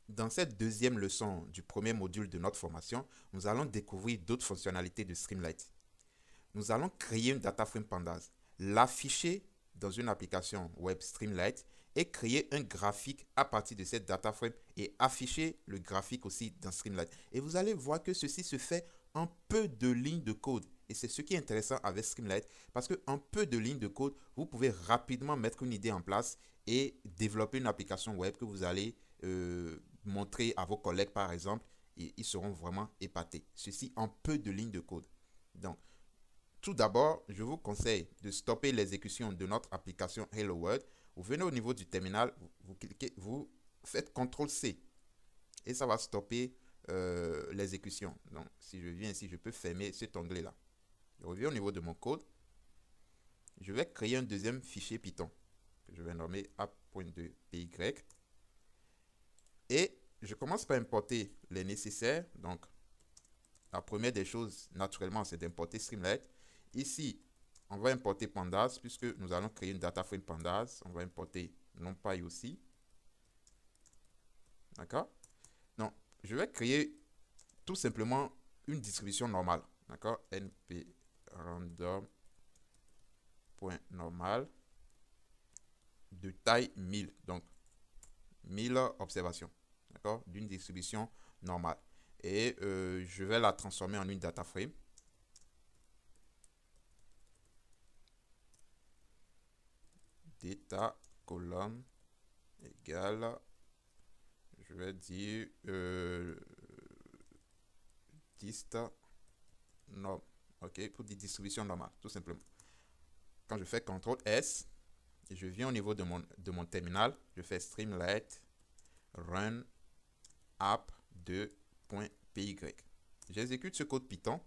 Dans cette deuxième leçon du premier module de notre formation, nous allons découvrir d'autres fonctionnalités de Streamlit. Nous allons créer une data frame Pandas, l'afficher dans une application web Streamlit et créer un graphique à partir de cette data frame et afficher le graphique aussi dans Streamlit. Et vous allez voir que ceci se fait en peu de lignes de code. Et c'est ce qui est intéressant avec Streamlit parce qu'en peu de lignes de code, vous pouvez rapidement mettre une idée en place et développer une application web que vous allez montrer à vos collègues par exemple et ils seront vraiment épatés. Ceci en peu de lignes de code. Donc, tout d'abord, je vous conseille de stopper l'exécution de notre application Hello World. Vous venez au niveau du terminal, vous cliquez, vous faites CTRL-C et ça va stopper l'exécution. Donc, si je viens ici, je peux fermer cet onglet-là. Je reviens au niveau de mon code. Je vais créer un deuxième fichier Python que je vais nommer app.2py. Et je commence par importer les nécessaires. Donc, la première des choses, naturellement, c'est d'importer Streamlit. Ici, on va importer Pandas puisque nous allons créer une data frame Pandas. On va importer NumPy aussi. D'accord? Donc, je vais créer tout simplement une distribution normale. D'accord? np random.normal de taille 1000. Donc, 1000 observations. D'accord? D'une distribution normale. Et je vais la transformer en une data frame. Data colonne égale, je vais dire dist norm. Ok, pour des distributions normales, tout simplement. Quand je fais CTRL S, et je viens au niveau de mon terminal, je fais Streamlit run app2.py. J'exécute ce code Python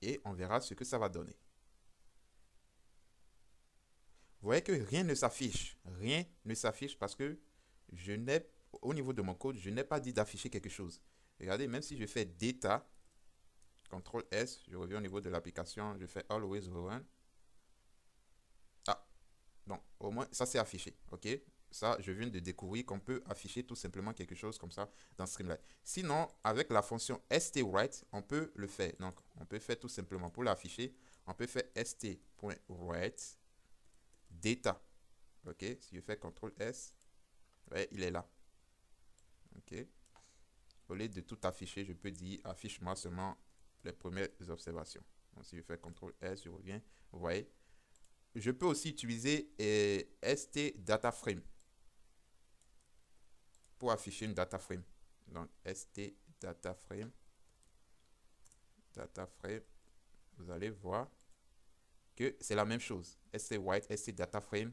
et on verra ce que ça va donner. Vous voyez que rien ne s'affiche. Rien ne s'affiche parce que je n'ai, au niveau de mon code, je n'ai pas dit d'afficher quelque chose. Regardez, même si je fais data, CTRL S, je reviens au niveau de l'application, je fais always run. Ah, donc au moins ça c'est affiché, ok? Ça, je viens de découvrir qu'on peut afficher tout simplement quelque chose comme ça dans Streamlit. Sinon, avec la fonction stWrite, on peut le faire. Donc, on peut faire tout simplement pour l'afficher, on peut faire st.write data. Ok, si je fais CTRL S, ouais, il est là. Ok, au lieu de tout afficher, je peux dire affiche-moi seulement les premières observations. Donc, si je fais CTRL S, je reviens. Vous voyez, je peux aussi utiliser st data frame pour afficher une data frame. Donc, st data frame, vous allez voir que c'est la même chose. stWrite, st data frame,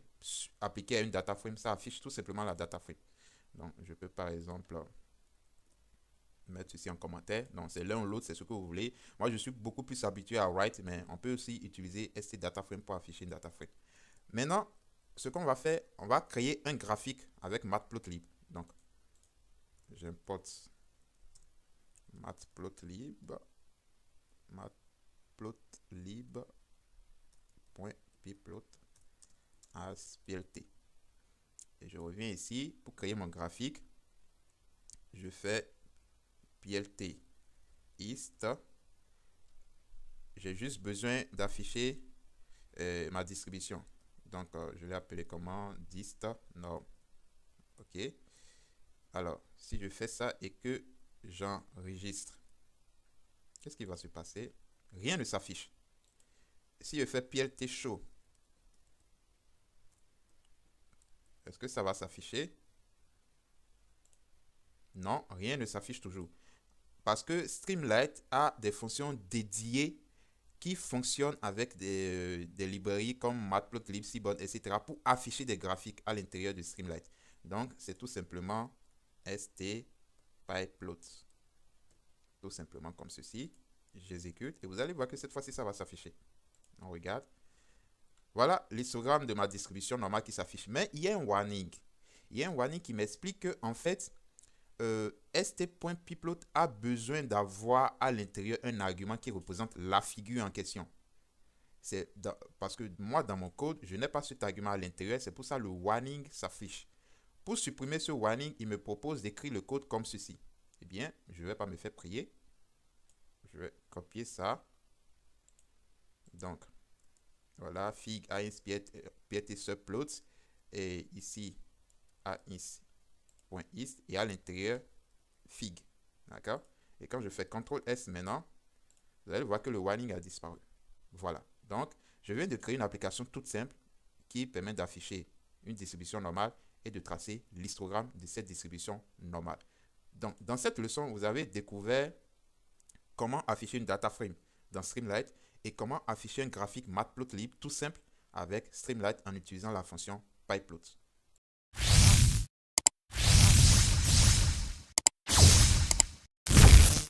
appliqué à une data frame, ça affiche tout simplement la data frame. Donc, je peux par exemple mettre ceci en commentaire. Donc, c'est l'un ou l'autre, c'est ce que vous voulez. Moi, je suis beaucoup plus habitué à write, mais on peut aussi utiliser st data frame pour afficher une data frame. Maintenant, ce qu'on va faire, on va créer un graphique avec matplotlib. Donc, j'importe matplotlib, matplotlib.pplot as plt. Et je reviens ici pour créer mon graphique. Je fais plt ist. J'ai juste besoin d'afficher ma distribution. Donc, je vais appeler comment dist norm. Ok. Alors, si je fais ça et que j'enregistre, qu'est-ce qui va se passer? Rien ne s'affiche. Si je fais plt show, est-ce que ça va s'afficher? Non, rien ne s'affiche toujours. Parce que Streamlit a des fonctions dédiées qui fonctionnent avec des librairies comme Matplotlib, Seaborn, etc. pour afficher des graphiques à l'intérieur de Streamlit. Donc, c'est tout simplement stpyplot. Tout simplement comme ceci. J'exécute et vous allez voir que cette fois-ci, ça va s'afficher. On regarde. Voilà l'histogramme de ma distribution normale qui s'affiche. Mais il y a un warning. Il y a un warning qui m'explique que, en fait, st.pplot a besoin d'avoir à l'intérieur un argument qui représente la figure en question. Parce que moi, dans mon code, je n'ai pas cet argument à l'intérieur. C'est pour ça que le warning s'affiche. Pour supprimer ce warning, il me propose d'écrire le code comme ceci. Eh bien, je ne vais pas me faire prier. Je vais copier ça. Donc, voilà, fig pt subplots. Et ici, .is et à l'intérieur, fig. D'accord? Et quand je fais CTRL S maintenant, vous allez voir que le warning a disparu. Voilà. Donc, je viens de créer une application toute simple qui permet d'afficher une distribution normale et de tracer l'histogramme de cette distribution normale. Donc, dans cette leçon, vous avez découvert comment afficher une data frame dans Streamlit et comment afficher un graphique Matplotlib tout simple avec Streamlit en utilisant la fonction pyplot.